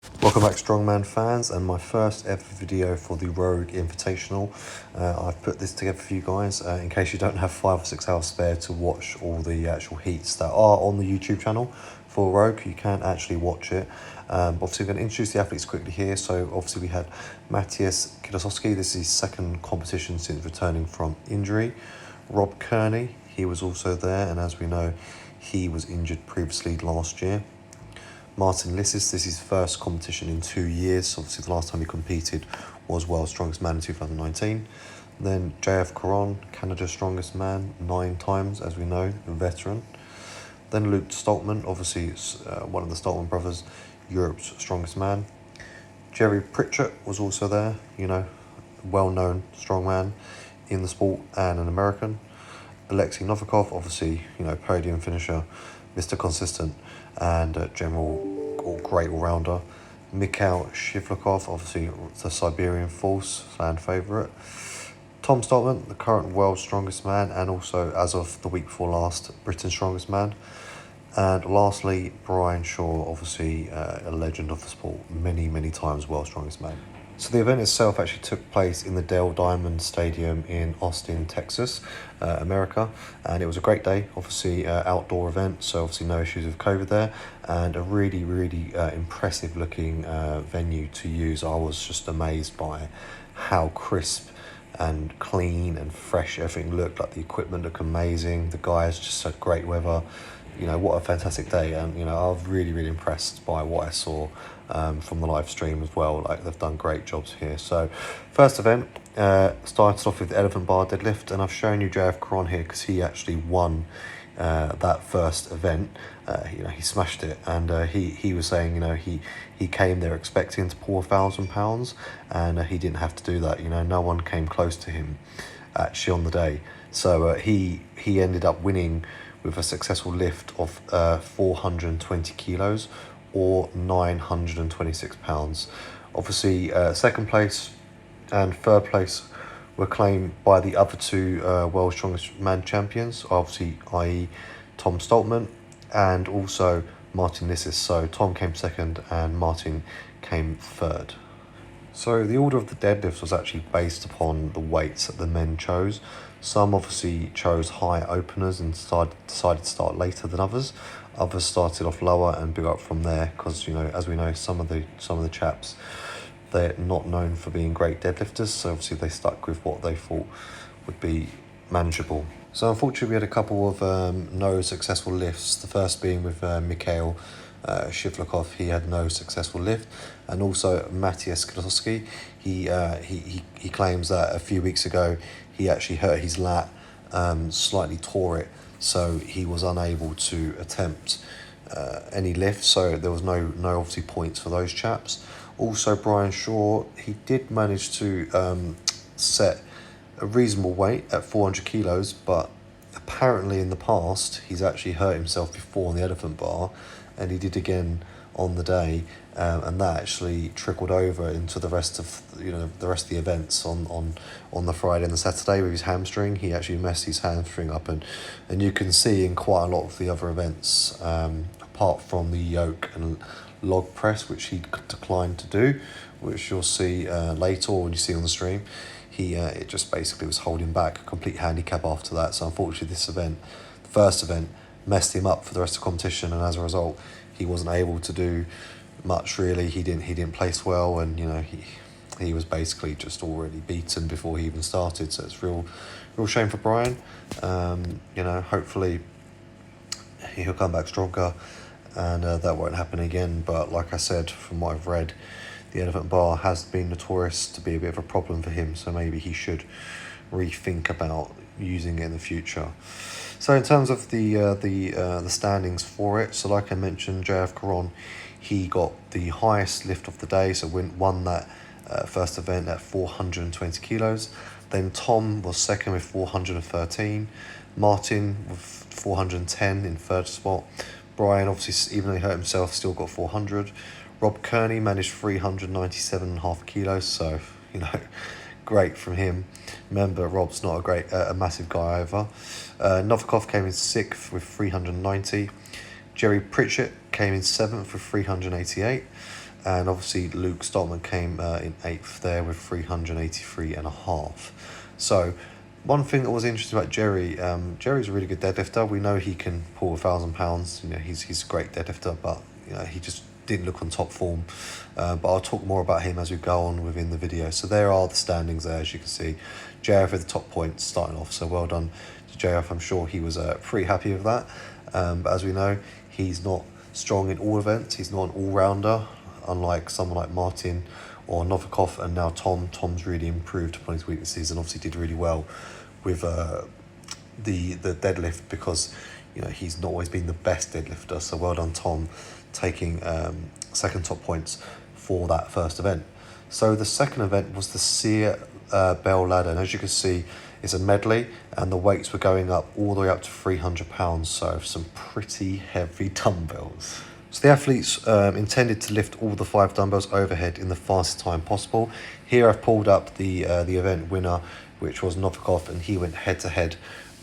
Welcome back, Strongman fans, and my first ever video for the Rogue Invitational. I've put this together for you guys in case you don't have 5 or 6 hours spare to watch all the actual heats that are on the YouTube channel for Rogue. You can actually watch it. Obviously, we're going to introduce the athletes quickly here. So obviously we had Licis Kieliszkowski. This is his second competition since returning from injury. Rob Kearney, he was also there, and as we know, he was injured previously last year. Martinlicis, this is his first competition in 2 years. Obviously, the last time he competed was World's Strongest Man in 2019. Then JF Caron, Canada's Strongest Man, 9 times, as we know, a veteran. Then Luke Stoltman, obviously one of the Stoltman brothers, Europe's Strongest Man. Jerry Pritchett was also there, well-known strongman in the sport and an American. Okeksii Novikov, obviously, podium finisher, Mr. Consistent, and general great all-rounder. Mikhail Shivlakov, obviously the Siberian Force fan favourite. Tom Stoltman, the current world's strongest man, and also, as of the week before last, Britain's strongest man. And lastly, Brian Shaw, obviously a legend of the sport, many times world's strongest man. So the event itself actually took place in the Dell Diamond Stadium in Austin, Texas, America, and it was a great day. Obviously, outdoor event, so obviously no issues with COVID there, and a really impressive looking venue to use. I was just amazed by how crisp and clean and fresh everything looked. Like the equipment looked amazing. The guys just had great weather. What a fantastic day, and I was really impressed by what I saw from the live stream as well. Like, they've done great jobs here. So first event started off with elephant bar deadlift, and I've shown you JF Caron here because he actually won that first event. He smashed it, and he was saying he came there expecting to pull 1,000 pounds, and he didn't have to do that. No one came close to him actually on the day. So he ended up winning with a successful lift of 420 kilos or 926 pounds. Obviously, second place and third place were claimed by the other two World Strongest Man champions, obviously, i.e. Tom Stoltman and also Martinlicis. So Tom came second and Martin came third. So the order of the deadlifts was actually based upon the weights that the men chose. Some obviously chose high openers and decided to start later than others. Others started off lower and built up from there because, as we know, some of the chaps, they're not known for being great deadlifters. So obviously they stuck with what they thought would be manageable. So unfortunately we had a couple of no successful lifts. The first being with Mikhail Shivlakov. He had no successful lift, and also Licis Kieliszkowski. He claims that a few weeks ago he actually hurt his lat, slightly tore it, so he was unable to attempt any lift. So there was no obviously points for those chaps. Also, Brian Shaw, he did manage to set a reasonable weight at 400 kilos, but apparently in the past he's actually hurt himself before on the elephant bar, and he did again on the day, and that actually trickled over into the rest of the events on the Friday and the Saturday with his hamstring. He actually messed his hamstring up, and you can see in quite a lot of the other events, apart from the yoke and log press, which he declined to do, which you'll see later, or when you see on the stream, it just basically was holding back, a complete handicap after that. So unfortunately this event, the first event, messed him up for the rest of the competition, and as a result he wasn't able to do much really. He didn't place well, and he was basically just already beaten before he even started. So it's real shame for Brian. Hopefully he'll come back stronger, and that won't happen again. But like I said, from what I've read, the elephant bar has been notorious to be a bit of a problem for him, so maybe he should rethink about using it in the future. So in terms of the standings for it, so like I mentioned, JF Caron, he got the highest lift of the day, so won that first event at 420 kilos. Then Tom was second with 413. Martin with 410 in third spot. Brian, obviously, even though he hurt himself, still got 400. Rob Kearney managed 397.5 kilos, so, great from him. Remember, Rob's not a massive guy either. Novikov came in 6th with 390. Jerry Pritchett came in 7th with 388. And obviously Luke Stoltman came in 8th there with 383.5. So one thing that was interesting about Jerry, Jerry's a really good deadlifter. We know he can pull 1,000 pounds. You know, he's a great deadlifter, but you know, he just didn't look on top form. But I'll talk more about him as we go on within the video. So there are the standings there, as you can see. JF with the top points starting off, so well done to JF. I'm sure he was pretty happy with that. But as we know, he's not strong in all events. He's not an all-rounder, unlike someone like Martin or Novikov, and now Tom. Tom's really improved upon his weaknesses and obviously did really well with the deadlift, because you know he's not always been the best deadlifter. So well done, Tom, taking second top points for that first event. So the second event was the Sear Bell ladder, and as you can see, it's a medley, and the weights were going up all the way up to 300 pounds. So some pretty heavy dumbbells. So the athletes intended to lift all the 5 dumbbells overhead in the fastest time possible. Here I've pulled up the event winner, which was Novikov, and he went head to head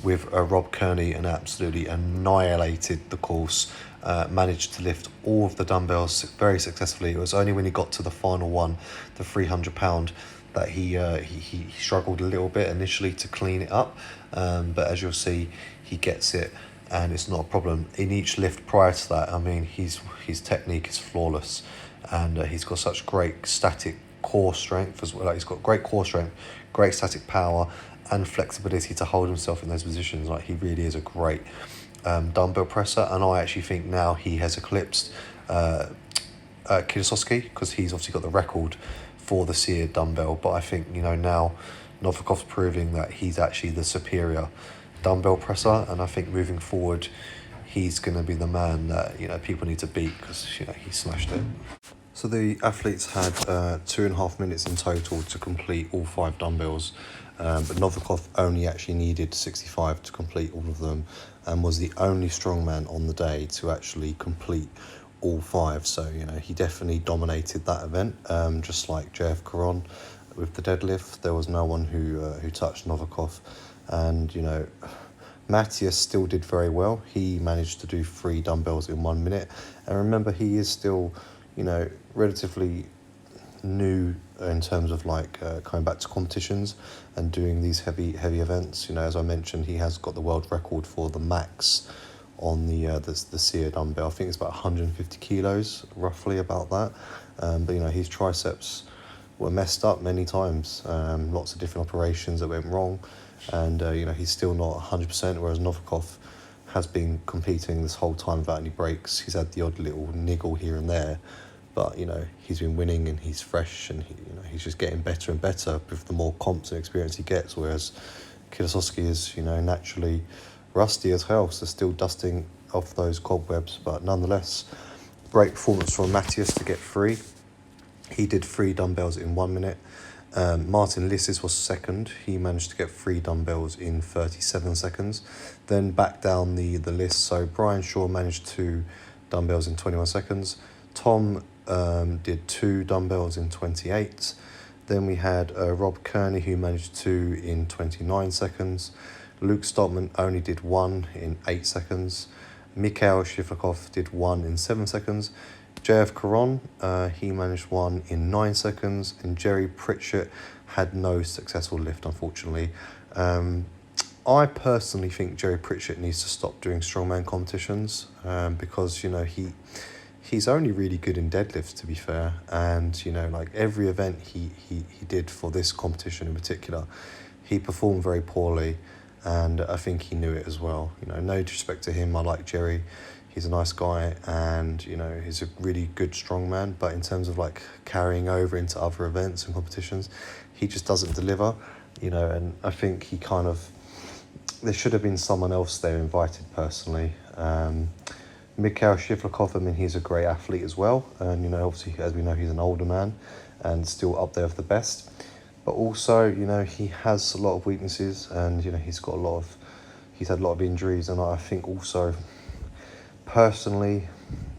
with Rob Kearney and absolutely annihilated the course. Managed to lift all of the dumbbells very successfully. It was only when he got to the final one, the 300 pound, that he struggled a little bit initially to clean it up. But as you'll see, he gets it, and it's not a problem. In each lift prior to that, I mean, his technique is flawless, and he's got such great static core strength as well. Like, he's got great core strength, great static power, and flexibility to hold himself in those positions. Like, he really is a great dumbbell presser, and I actually think now he has eclipsed Kieliszkowski, because he's obviously got the record for the Sear dumbbell. But I think, you know, now Novikov's proving that he's actually the superior dumbbell presser, and I think moving forward he's going to be the man that, you know, people need to beat, because, you know, he smashed it. So the athletes had 2.5 minutes in total to complete all 5 dumbbells, but Novikov only actually needed 65 to complete all of them, and was the only strongman on the day to actually complete all 5. So, you know, he definitely dominated that event, just like JF Caron with the deadlift. There was no one who touched Novikov. And, you know, Matthias still did very well. He managed to do 3 dumbbells in 1 minute. And remember, he is still, you know, relatively new in terms of like coming back to competitions and doing these heavy events. You know, as I mentioned, he has got the world record for the max on the Sear dumbbell. I think it's about 150 kilos, roughly about that. But, you know, his triceps were messed up many times. Lots of different operations that went wrong. And, you know, he's still not 100%, whereas Novikov has been competing this whole time without any breaks. He's had the odd little niggle here and there, but, you know, he's been winning and he's fresh, and you know, he's just getting better and better with the more comps and experience he gets, whereas Kieliszkowski is, you know, naturally rusty as hell, so still dusting off those cobwebs. But nonetheless, great performance from Matthias to get 3. He did 3 dumbbells in 1 minute. Martinlicis was second. He managed to get 3 dumbbells in 37 seconds. Then back down the list, so Brian Shaw managed 2 dumbbells in 21 seconds. Tom did 2 dumbbells in 28. Then we had Rob Kearney, who managed 2 in 29 seconds. Luke Stoltman only did 1 in 8 seconds. Mikhail Shivakov did 1 in 7 seconds. JF Caron, he managed 1 in 9 seconds, and Jerry Pritchett had no successful lift, unfortunately. I personally think Jerry Pritchett needs to stop doing strongman competitions, because, you know, he's only really good in deadlifts, to be fair, and, you know, like every event he did for this competition in particular, he performed very poorly, and I think he knew it as well. You know, no disrespect to him, I like Jerry. He's a nice guy, and, you know, he's a really good strongman, but in terms of like carrying over into other events and competitions, he just doesn't deliver, you know. And I think there should have been someone else there invited, personally. Mikhail Shivakov, I mean, he's a great athlete as well, and, you know, obviously, as we know, he's an older man and still up there with the best, but also, you know, he has a lot of weaknesses, and, you know, he's had a lot of injuries, and I think also, personally,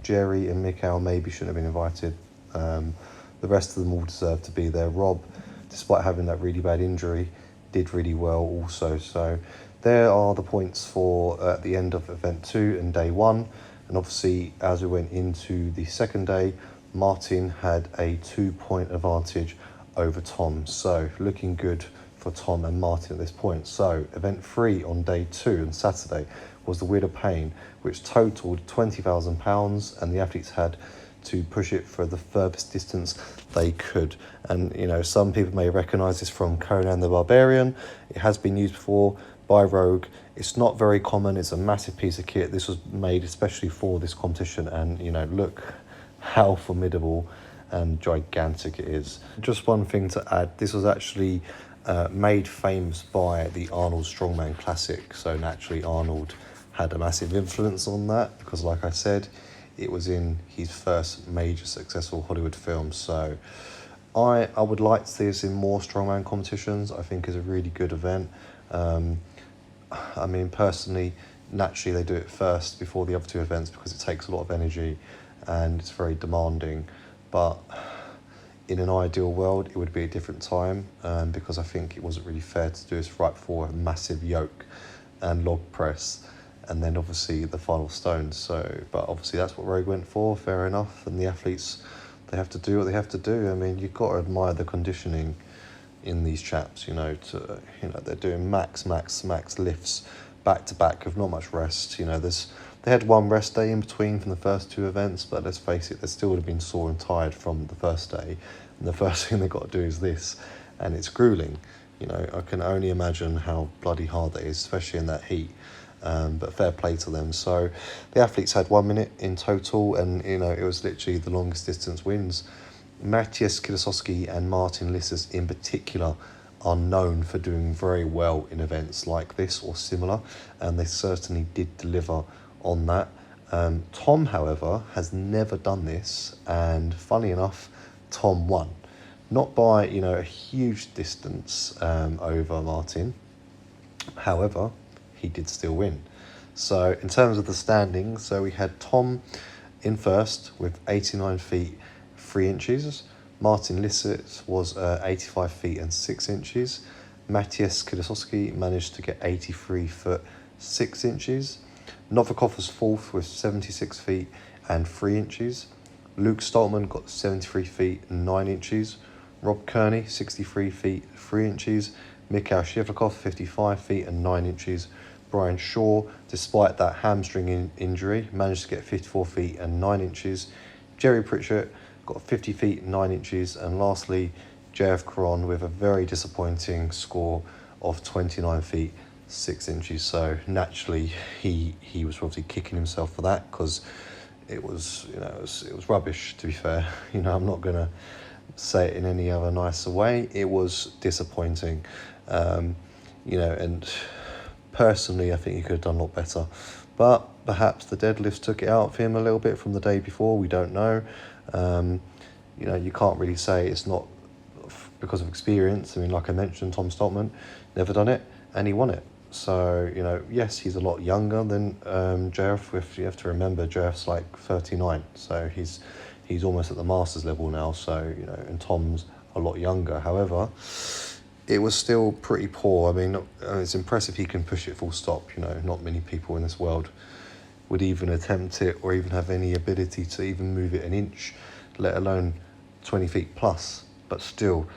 Jerry and Mikhail maybe shouldn't have been invited. The rest of them all deserve to be there. Rob, despite having that really bad injury, did really well also. So there are the points for at the end of event 2 and day 1. And obviously, as we went into the second day, Martin had a 2-point advantage over Tom. So looking good for Tom and Martin at this point. So event 3 on day 2 and Saturday was the Wheel of Pain, which totaled £20,000, and the athletes had to push it for the furthest distance they could. And you know, some people may recognise this from Conan the Barbarian. It has been used before by Rogue. It's not very common. It's a massive piece of kit. This was made especially for this competition, and you know, look how formidable and gigantic it is. Just one thing to add, this was actually made famous by the Arnold Strongman Classic, so naturally Arnold had a massive influence on that, because like I said, it was in his first major successful Hollywood film. So I would like to see this in more strongman competitions. I think it's a really good event. I mean, personally, naturally they do it first before the other two events because it takes a lot of energy and it's very demanding. But in an ideal world, it would be a different time, because I think it wasn't really fair to do this right before a massive yoke and log press, and then obviously the final stones. So, but obviously that's what Rogue went for, fair enough. And the athletes, they have to do what they have to do. I mean, you've got to admire the conditioning in these chaps, you know, they're doing max lifts back to back with not much rest. You know, they had one rest day in between from the first two events, but let's face it, they still would have been sore and tired from the first day. And the first thing they've got to do is this, and it's grueling. You know, I can only imagine how bloody hard that is, especially in that heat. But fair play to them. So the athletes had 1 minute in total, and you know, it was literally the longest distance wins. Licis Kieliszkowski and martinlicis in particular are known for doing very well in events like this or similar, and they certainly did deliver on that. Tom, however, has never done this, and funny enough, Tom won. Not by, you know, a huge distance over Martin. However, he did still win. So in terms of the standings, so we had Tom in first with 89 feet 3 inches. Martinlicis was 85 feet and 6 inches. Licis Kieliszkowski managed to get 83 foot 6 inches. Novikov was fourth with 76 feet and 3 inches. Luke Stoltman got 73 feet and 9 inches. Rob Kearney, 63 feet 3 inches. Mikhail Shevlikov, 55 feet and 9 inches. Brian Shaw, despite that hamstring injury, managed to get 54 feet and 9 inches. Jerry Pritchett got 50 feet 9 inches. And lastly, JF Caron with a very disappointing score of 29 feet 6 inches. So naturally, he was obviously kicking himself for that, because it was, you know, it was rubbish, to be fair. You know, I'm not gonna say it in any other nicer way. It was disappointing, you know, and personally I think he could have done a lot better, but perhaps the deadlifts took it out for him a little bit from the day before. We don't know. You know, you can't really say it's not because of experience. I mean, like I mentioned, Tom Stoltman never done it and he won it. So, you know, yes, he's a lot younger than JF. You have to remember, JF's like 39, so he's almost at the masters level now. So, you know, and Tom's a lot younger. However, it was still pretty poor. I mean, it's impressive he can push it full stop. You know, not many people in this world would even attempt it or even have any ability to even move it an inch, let alone 20 feet plus. But still,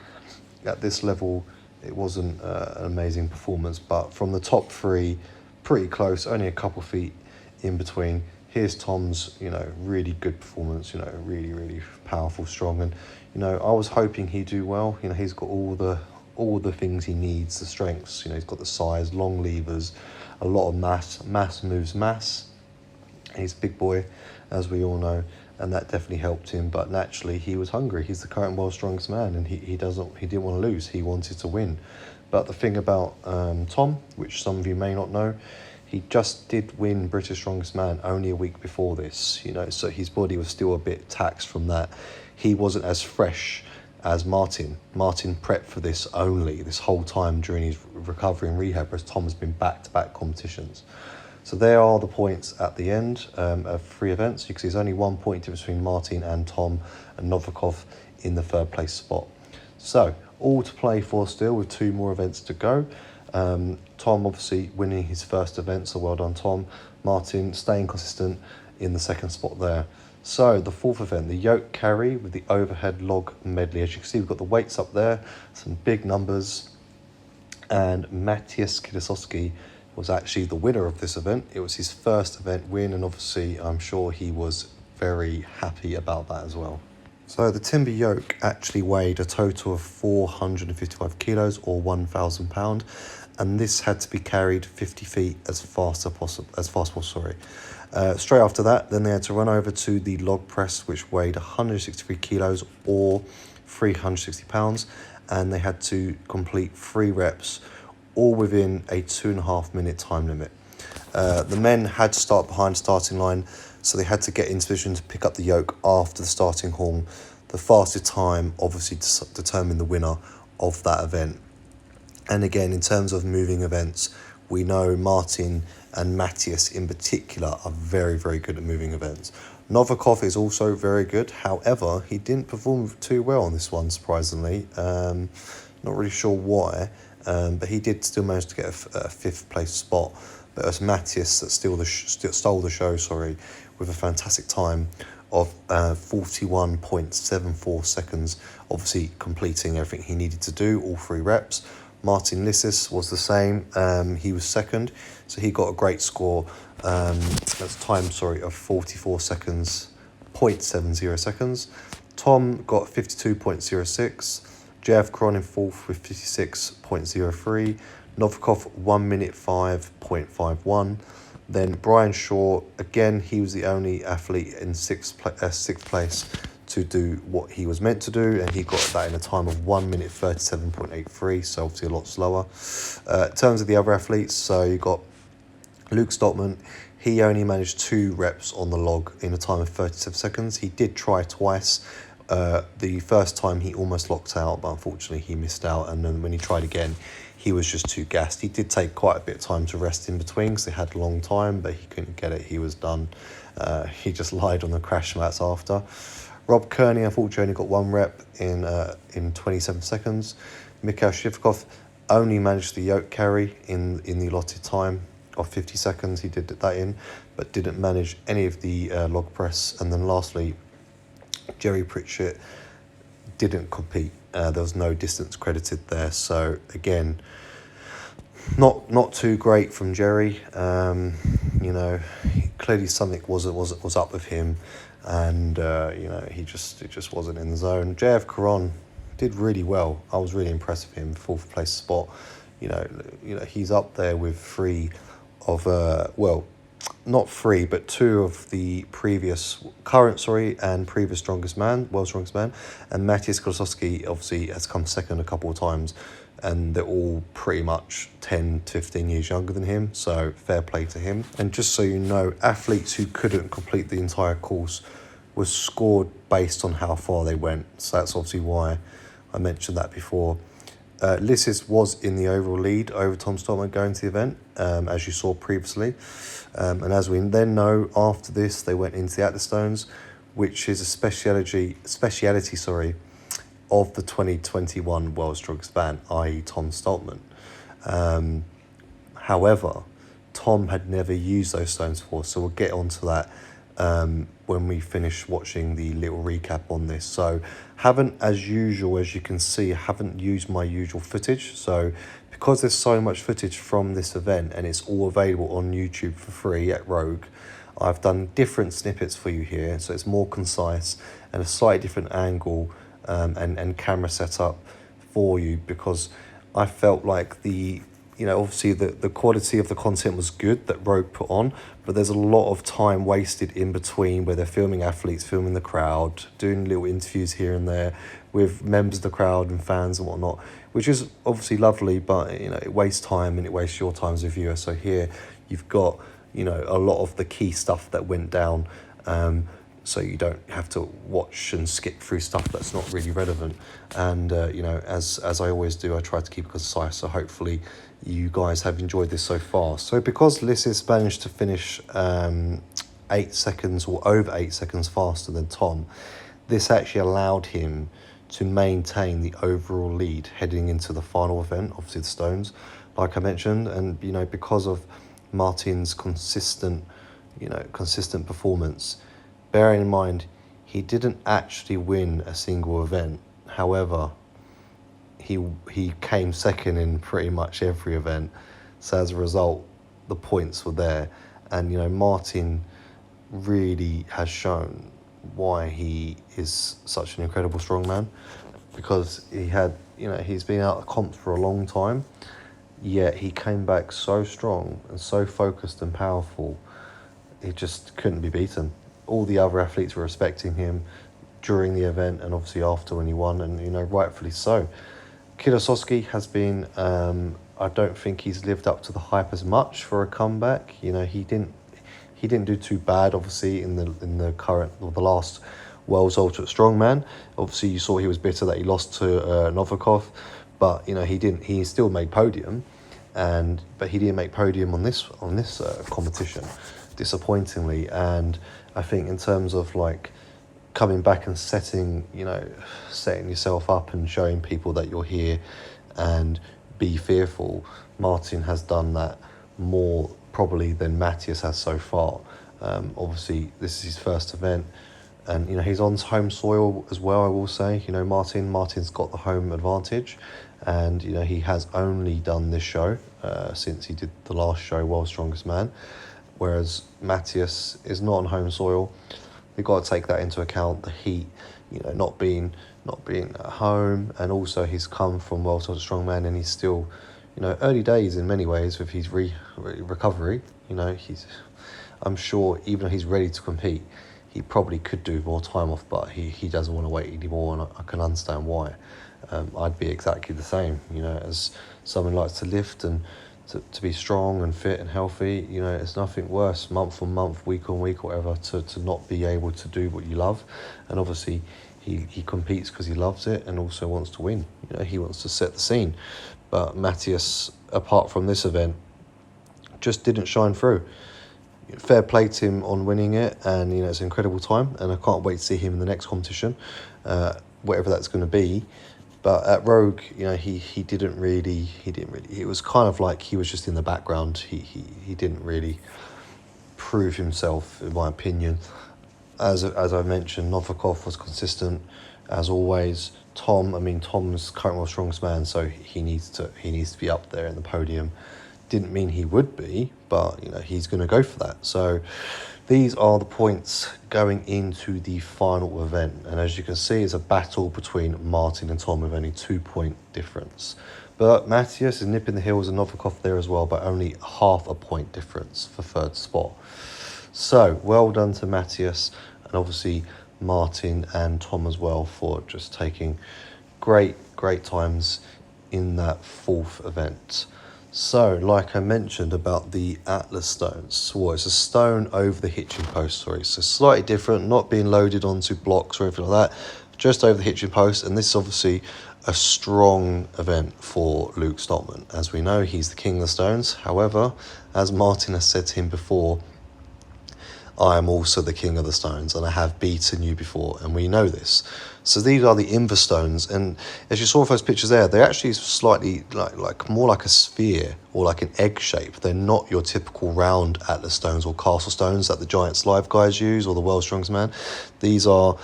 at this level, it wasn't an amazing performance. But from the top three, pretty close, only a couple feet in between. Here's Tom's, you know, really good performance, you know, really, really powerful, strong. And, you know, I was hoping he'd do well. You know, he's got all the things he needs, the strengths. You know, he's got the size, long levers, a lot of mass. Mass moves mass. He's a big boy, as we all know, and that definitely helped him. But naturally, he was hungry. He's the current world's strongest man, and he didn't want to lose. He wanted to win. But the thing about Tom, which some of you may not know, he just did win British Strongest Man only a week before this. You know, so his body was still a bit taxed from that. He wasn't as fresh as Martin. Martin prepped for this whole time during his recovery and rehab, whereas Tom has been back-to-back competitions. So there are the points at the end of 3 events. You can see there's only 1 point difference between Martin and Tom, and Novikov in the 3rd place spot. So all to play for still, with 2 more events to go. Tom obviously winning his first event, so well done Tom. Martin staying consistent in the 2nd spot there. So the fourth event, the yoke carry with the overhead log medley. As you can see, we've got the weights up there, some big numbers, and Licis Kieliszkowski was actually the winner of this event. It was his first event win, and obviously I'm sure he was very happy about that as well. So the timber yoke actually weighed a total of 455 kilos or 1,000 pound, and this had to be carried 50 feet as fast as possible. Straight after that, then they had to run over to the log press, which weighed 163 kilos or 360 pounds, and they had to complete 3 reps, all within a 2.5 minute time limit. The men had to start behind the starting line, so they had to get into position to pick up the yoke after the starting horn. The fastest time obviously determined the winner of that event. And again, in terms of moving events, we know Martin and Matthias in particular are very, very good at moving events. Novikov is also very good. However, he didn't perform too well on this one, surprisingly. Not really sure why, but he did still manage to get a 5th place spot. But it was Matthias that stole the show, with a fantastic time of 41.74 seconds, obviously completing everything he needed to do, all 3 reps. Martinlicis was the same. He was second, so he got a great score. That's time, of 44 seconds, 0.70 seconds. Tom got 52.06. JF Cron in 4th with 56.03. Novikov 1 minute 5.51. Then Brian Shaw, again, he was the only athlete in 6th place to do what he was meant to do, and he got that in a time of 1 minute 37.83, so obviously a lot slower. In terms of the other athletes, so you got Luke Stoltman. He only managed 2 reps on the log in a time of 37 seconds. He did try twice. The first time he almost locked out, but unfortunately he missed out, and then when he tried again, he was just too gassed. He did take quite a bit of time to rest in between because they had a long time, but he couldn't get it. He was done. He just lied on the crash mats after. Rob Kearney, unfortunately, only got 1 rep in 27 seconds. Mikhail Shivkov only managed the yoke carry in the allotted time of 50 seconds. He did that in, but didn't manage any of the log press. And then lastly, Jerry Pritchett didn't compete. There was no distance credited there. So again, not too great from Jerry. Clearly something was up with him, and it just wasn't in the zone. JF Caron did really well. I was really impressed with him. 4th place spot. He's up there with 3 of not 3, but 2 of the previous strongest man, world's strongest man, and Licis Kieliszkowski obviously has come second a couple of times, and they're all pretty much 10 to 15 years younger than him, so fair play to him. And just so you know, athletes who couldn't complete the entire course was scored based on how far they went, so that's obviously why I mentioned that before. Licis was in the overall lead over Tom Stoltman going to the event, as you saw previously. And as we then know, after this, they went into the Atlas, which is a speciality of the 2021 World's Strongest Man, i.e. Tom Stoltman. However, Tom had never used those stones before, so we'll get onto that when we finish watching the little recap on this. So as you can see, haven't used my usual footage. So because there's so much footage from this event and it's all available on YouTube for free at Rogue, I've done different snippets for you here, so it's more concise and a slightly different angle and camera setup for you, because I felt like obviously the quality of the content was good that Rogue put on, but there's a lot of time wasted in between where they're filming athletes, filming the crowd, doing little interviews here and there with members of the crowd and fans and whatnot, which is obviously lovely, but it wastes time and it wastes your time as a viewer. So here you've got a lot of the key stuff that went down, so you don't have to watch and skip through stuff that's not really relevant. And as I always do, I try to keep it concise, so hopefully you guys have enjoyed this so far. So because Licis managed to finish 8 seconds or over 8 seconds faster than Tom, this actually allowed him to maintain the overall lead heading into the final event, obviously the stones, like I mentioned. And because of Martin's consistent performance, bearing in mind, he didn't actually win a single event. However, he came second in pretty much every event. So as a result, the points were there. And, you know, Martin really has shown why he is such an incredible strongman, because he had, you know, he's been out of comps for a long time, yet he came back so strong and so focused and powerful. He just couldn't be beaten. All the other athletes were respecting him during the event and obviously after when he won, and, you know, rightfully so. Kieliszkowski has been, I don't think he's lived up to the hype as much for a comeback. You know, he didn't do too bad, obviously, in the current or the last World's Ultimate Strongman. Obviously, you saw he was bitter that he lost to Novikov, but, you know, he still made podium, but he didn't make podium on this competition, disappointingly. And I think in terms of like coming back and setting yourself up and showing people that you're here and be fearful, Martin has done that more probably than Matthias has so far. Obviously, this is his first event, and, you know, he's on home soil as well, I will say. You know, Martin's got the home advantage, and, you know, he has only done this show since he did the last show, World's Strongest Man, whereas Matthias is not on home soil. You've got to take that into account, the heat, you know, not being at home, and also he's come from World's Strongman, and he's still, you know, early days in many ways with his recovery. You know, I'm sure even though he's ready to compete, he probably could do more time off, but he doesn't want to wait anymore, and I can understand why. I'd be exactly the same, you know, as someone who likes to lift and to be strong and fit and healthy. You know, it's nothing worse, month on month, week on week, whatever, to not be able to do what you love. And obviously he competes because he loves it and also wants to win. You know, he wants to set the scene. But Matthias, apart from this event, just didn't shine through. Fair play to him on winning it, and, you know, it's an incredible time, and I can't wait to see him in the next competition, whatever that's going to be. But at Rogue, you know, he didn't really, it was kind of like he was just in the background. He didn't really prove himself, in my opinion. As I mentioned, Novikov was consistent, as always. Tom's current world's strongest man, so he needs to be up there in the podium. Didn't mean he would be, but, you know, he's going to go for that. So these are the points going into the final event. And as you can see, it's a battle between Martin and Tom with only 2-point difference. But Matthias is nipping the heels of Novikov there as well, but only half a point difference for third spot. So well done to Matthias, and obviously Martin and Tom as well, for just taking great times in that fourth event. So, like I mentioned about the Atlas stones, well, it's a stone over the hitching post, so slightly different, not being loaded onto blocks or anything like that, just over the hitching post. And this is obviously a strong event for Luke Stoltman. As we know, he's the king of the stones. However, as Martin has said to him before, I am also the king of the stones, and I have beaten you before, and we know this. So these are the Inver stones, and as you saw in those pictures there, they're actually slightly like more like a sphere or like an egg shape. They're not your typical round Atlas stones or castle stones that the Giants Live guys use or the World's Strongest Man. These are,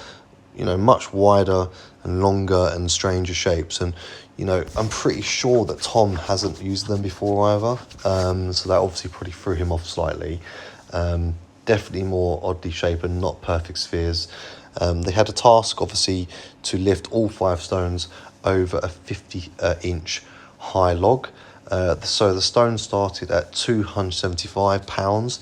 you know, much wider and longer and stranger shapes, and, you know, I'm pretty sure that Tom hasn't used them before either, so that obviously probably threw him off slightly. Definitely more oddly shaped and not perfect spheres. They had a task, obviously, to lift all 5 stones over a 50-inch high log. So the stone started at 275 pounds,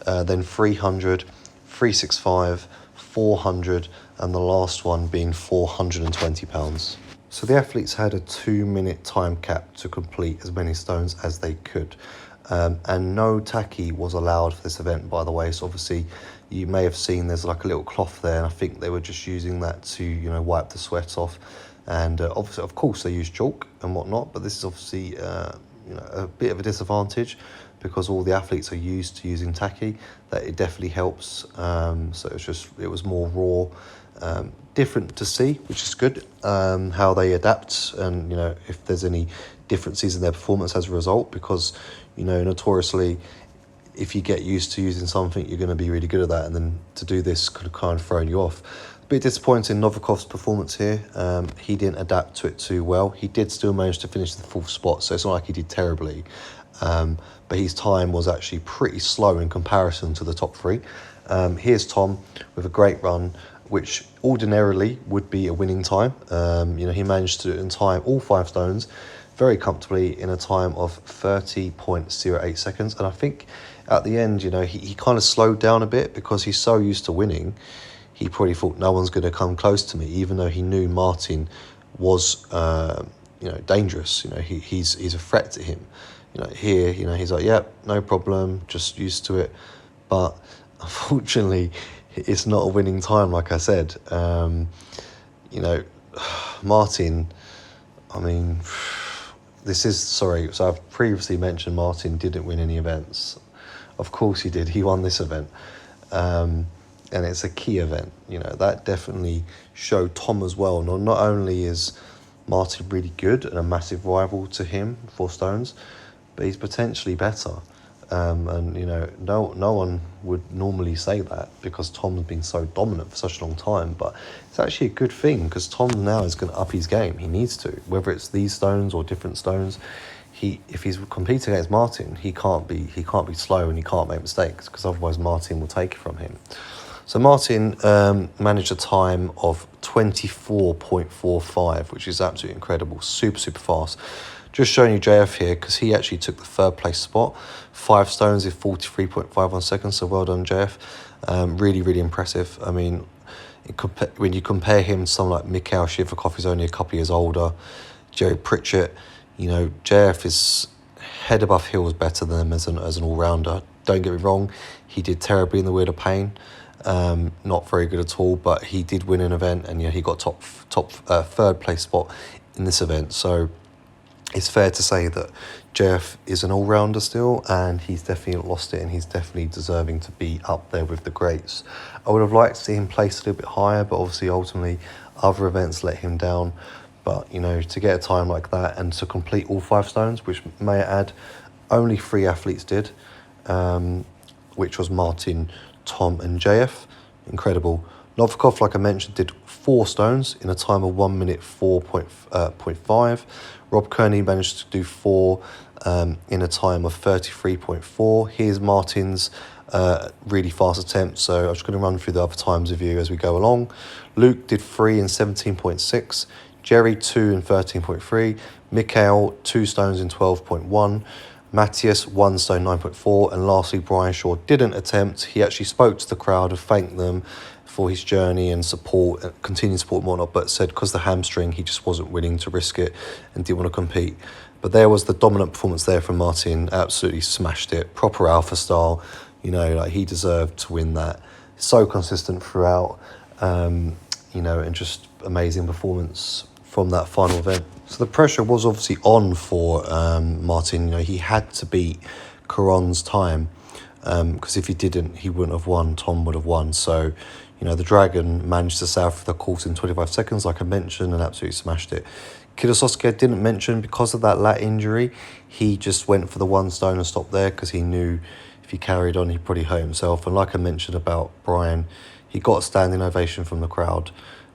then 300, 365, 400, and the last one being 420 pounds. So the athletes had a 2-minute time cap to complete as many stones as they could. And no tacky was allowed for this event, by the way. So obviously you may have seen there's like a little cloth there, and I think they were just using that to, you know, wipe the sweat off. And obviously, of course, they use chalk and whatnot, but this is obviously you know, a bit of a disadvantage because all the athletes are used to using tacky. That it definitely helps. So it was more raw, different to see, which is good. How they adapt, and, you know, if there's any differences in their performance as a result, because, you know, notoriously if you get used to using something, you're going to be really good at that, and then to do this could have kind of thrown you off. A bit disappointing Novikov's performance here. He didn't adapt to it too well. He did still manage to finish the 4th spot, so it's not like he did terribly. But his time was actually pretty slow in comparison to the top 3. Here's Tom with a great run, which ordinarily would be a winning time. He managed to, in time, all 5 stones very comfortably in a time of 30.08 seconds. And I think at the end, he kind of slowed down a bit because he's so used to winning. He probably thought no one's going to come close to me, even though he knew Martin was, dangerous. He's a threat to him. Here, he's like, yep, no problem, just used to it. But unfortunately, it's not a winning time, like I said. Martin, so I've previously mentioned Martin didn't win any events. Of course he did. He won this event. And it's a key event. That definitely showed Tom as well. Not only is Martin really good and a massive rival to him, 4 stones, but he's potentially better. No one would normally say that because Tom's been so dominant for such a long time, but it's actually a good thing because Tom now is going to up his game. He needs to, whether it's these stones or different stones. If he's competing against Martin, he can't be slow and he can't make mistakes because otherwise Martin will take it from him. So Martin managed a time of 24.45, which is absolutely incredible, super fast. Just showing you JF here because he actually took the 3rd place spot. 5 stones in 43.51 seconds, so well done, JF. Really impressive. When you compare him to someone like Mikhail Shivakov, who's only a couple of years older, Jerry Pritchett, JF is head above heels better than him as an all-rounder. Don't get me wrong, he did terribly in the Wheel of Pain. Not very good at all, but he did win an event, and he got top 3rd place spot in this event. So it's fair to say that JF is an all-rounder still, and he's definitely lost it, and he's definitely deserving to be up there with the greats. I would have liked to see him placed a little bit higher, but obviously ultimately other events let him down. But to get a time like that and to complete all 5 stones, which may I add only 3 athletes did, which was Martin, Tom and JF. Incredible. Novikov, like I mentioned, did 4 stones in a time of 1 minute 4.5. Rob Kearney managed to do 4 in a time of 33.4. Here's Martin's really fast attempt, so I'm just going to run through the other times with you as we go along. Luke did 3 in 17.6. Jerry 2 in 13.3. Mikhail 2 stones in 12.1. Matthias 1 stone 9.4, and lastly Brian Shaw didn't attempt. He actually spoke to the crowd and thanked them for his journey and support, continued support and whatnot, but said because the hamstring he just wasn't willing to risk it and didn't want to compete. But there was the dominant performance there from Martin. Absolutely smashed it, proper alpha style. He deserved to win that. So consistent throughout, and just amazing performance from that final event. So the pressure was obviously on for Martin. He had to beat Caron's time because if he didn't, he wouldn't have won. Tom would have won. So, the Dragon managed to sail through the course in 25 seconds, like I mentioned, and absolutely smashed it. Kieliszkowski I didn't mention because of that lat injury. He just went for the 1 stone and stopped there because he knew if he carried on, he'd probably hurt himself. And like I mentioned about Brian, he got a standing ovation from the crowd,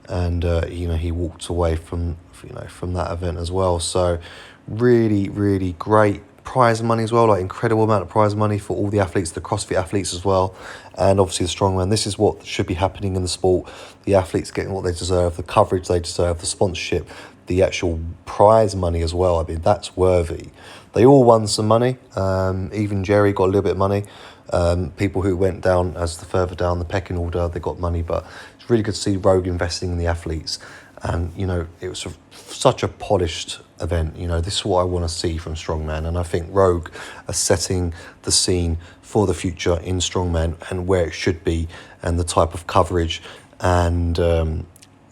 and he walked away from that event as well. So really great prize money as well, like incredible amount of prize money for all the athletes, the CrossFit athletes as well, and obviously the Strongman. This is what should be happening in the sport. The athletes getting what they deserve, the coverage they deserve, the sponsorship, the actual prize money as well. That's worthy. They all won some money. Even Jerry got a little bit of money. People who went down further down the pecking order, they got money, but it's really good to see Rogue investing in the athletes. And, it was such a polished event. This is what I want to see from Strongman. And I think Rogue are setting the scene for the future in Strongman and where it should be, and the type of coverage and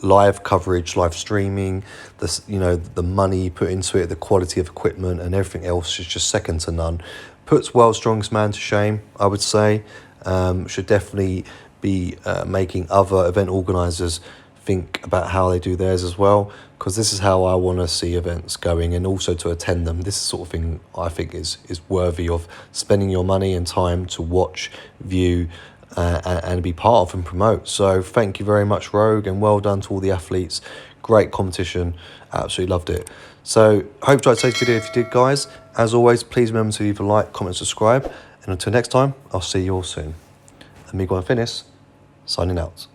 live coverage, live streaming, the money you put into it, the quality of equipment and everything else is just second to none. Puts World's Strongest Man to shame, I would say. Should definitely be making other event organisers think about how they do theirs as well, because this is how I want to see events going, and also to attend them. This is the sort of thing I think is worthy of spending your money and time to watch, view, and be part of and promote. So thank you very much, Rogue, and well done to all the athletes. Great competition, absolutely loved it. So hope you enjoyed today's video. If you did, guys, as always, please remember to leave a like, comment, subscribe, and until next time, I'll see you all soon. Amigo and Finis, signing out.